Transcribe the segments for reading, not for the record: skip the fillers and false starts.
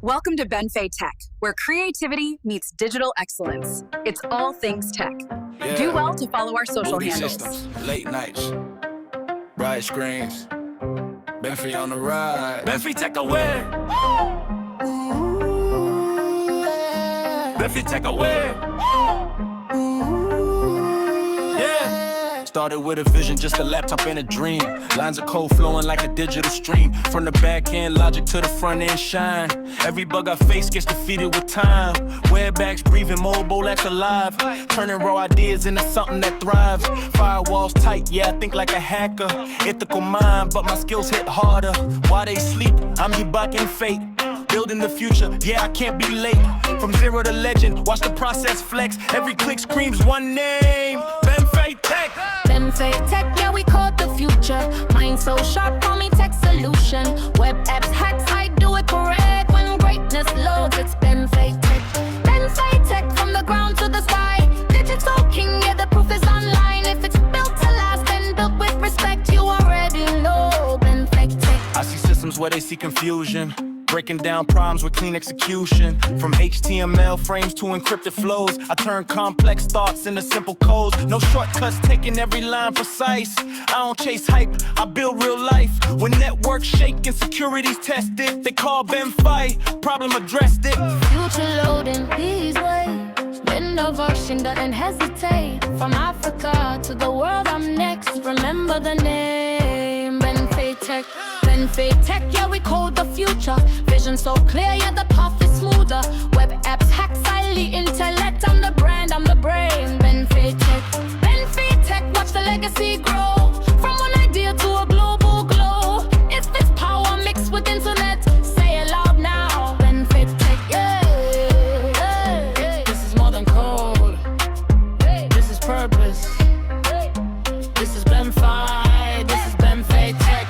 Welcome to Benfei Tech, where creativity meets digital excellence. It's all things tech. Do well to follow our social handles. Systems, late nights, bright screens, Benfei on the ride. Benfei Tech aware. Benfei Tech aware. Started with a vision, just a laptop and a dream. Lines of code flowing like a digital stream. From the back end logic to the front end shine. Every bug I face gets defeated with time. Web apps breathing, mobile apps alive. Turning raw ideas into something that thrives. Firewalls tight, yeah, I think like a hacker. Ethical mind, but my skills hit harder. While they sleep, I'm debugging fate. Building the future, yeah, I can't be late. From zero to legend, watch the process flex. Every click screams one name, Benfei Tech. Benfei Tech, yeah, we code the future. Mind so sharp, call me tech solution. Web apps, hacks, I do it correct. When greatness loads, it's Benfei Tech. Benfei Tech, from the ground to the sky. Digital king, yeah, the proof is online. If it's built to last and built with respect, you already know Benfei Tech. I see systems where they see confusion. Breaking down problems with clean execution. From HTML frames to encrypted flows, I turn complex thoughts into simple codes. No shortcuts, taking every line precise. I don't chase hype, I build real life. When networks shake and security's tested, they call Benfei, problem addressed it. Future loading, please wait. Window version doesn't hesitate. From Africa to the world, I'm next. Remember the name, Benfei Tech. Benfei Tech, yeah, we code the future. Vision so clear, yeah, the path is smoother. Web apps, hacks, highly intellect. I'm the brand, I'm the brain. Benfei Tech. Benfei Tech, watch the legacy grow. From one idea to a global glow. If it's power mixed with internet, say it loud now. Benfei Tech, yeah. This is more than code. This is purpose. This is Benfei. This is Benfei Tech.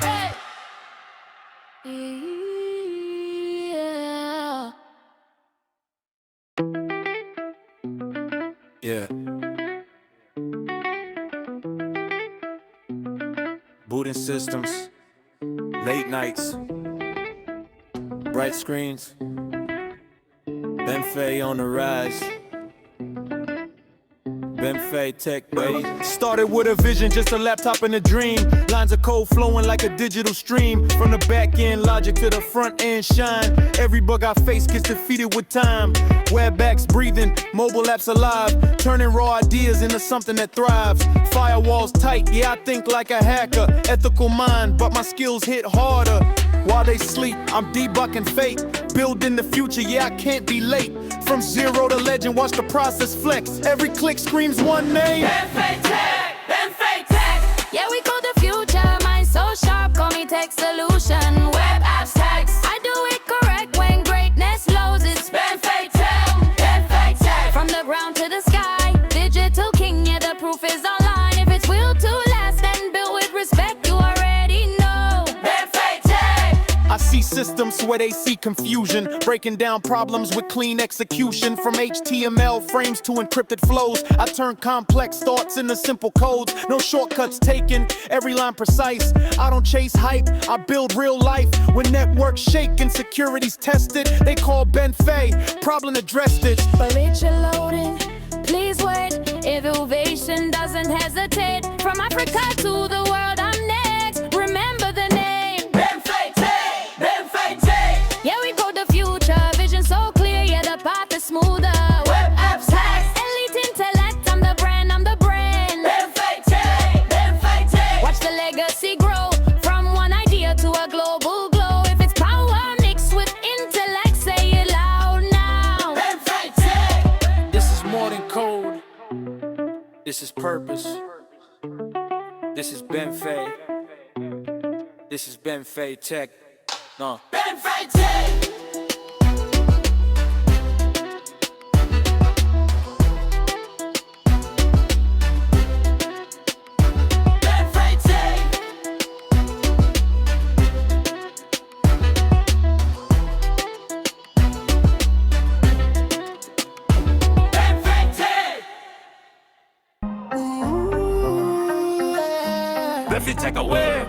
Yeah. Booting systems, late nights, bright screens, Benfei on the rise. Benfei Tech, baby. Started with a vision, just a laptop and a dream. Lines of code flowing like a digital stream. From the back end logic to the front end shine. Every bug I face gets defeated with time. Web apps breathing, mobile apps alive. Turning raw ideas into something that thrives. Firewalls tight, yeah, I think like a hacker. Ethical mind, but my skills hit harder. While they sleep, I'm debugging fate. Building the future, yeah, I can't be late. From zero to legend, watch the process flex. Every click screams one name. Benfei Tech, Benfei Tech. Yeah, we call the future. Mind so sharp, call me tech solution. Web apps, hacks, I do it correct when greatness lows. It's Benfei Tech, Benfei Tech. From the ground to the sky, digital king, yeah, the proof is online. If it's will to last and built with respect, you already know Benfei Tech. I see systems where they see confusion, breaking down problems with clean execution. From HTML frames to encrypted flows, I turn complex thoughts into simple codes. No shortcuts taken, every line precise. I don't chase hype, I build real life. When networks shake and security's tested, they call Benfei, problem addressed it. But Rachel loading, please wait. Innovation doesn't hesitate. From Africa to the world, I'm next. Remember the name, Benfei Tech, Benfei Tech. Yeah, we code the future. Vision so clear, yeah, the path is smoother. Web apps, hacks, elite intellect. I'm the brand, I'm the brand. Benfei Tech, Benfei Tech. Watch the legacy grow. From one idea to a global glow. If it's power mixed with intellect, say it loud now. Benfei Tech. This is more than code. This is purpose. This is Benfei. This is Benfei Tech. No. Benfei Tech. Benfei Tech. Benfei Tech. Benfei Tech aware.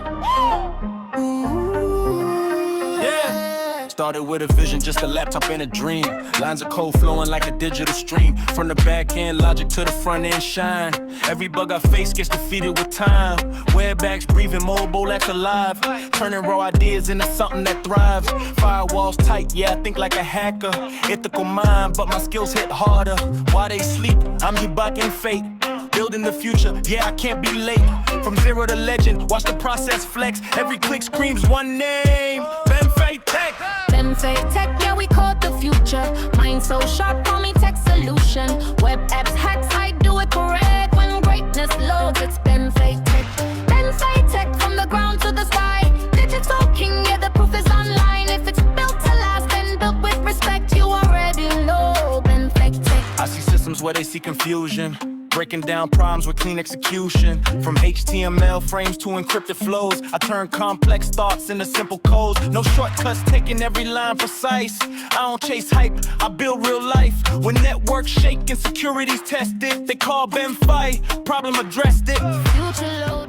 Started with a vision, just a laptop and a dream. Lines of code flowing like a digital stream. From the back end logic to the front end shine. Every bug I face gets defeated with time. Web apps breathing mobile, that's alive. Turning raw ideas into something that thrives. Firewalls tight, yeah, I think like a hacker. Ethical mind, but my skills hit harder. While they sleep, I'm debunking fate. Building the future, yeah, I can't be late. From zero to legend, watch the process flex. Every click screams one name, Benfei Tech. Benfei Tech, yeah, we code the future. Mind so sharp, call me tech solution. Web apps, hacks, I do it correct. When greatness loads, it's Benfei Tech. Benfei Tech, from the ground to the sky. Digital king, yeah, the proof is online. If it's built to last and built with respect, you already know Benfei Tech. I see systems where they see confusion. Breaking down problems with clean execution. From HTML frames to encrypted flows, I turn complex thoughts into simple codes. No shortcuts, taking every line precise. I don't chase hype, I build real life. When networks shake and security's tested, they call Benfei, problem addressed it. Future load.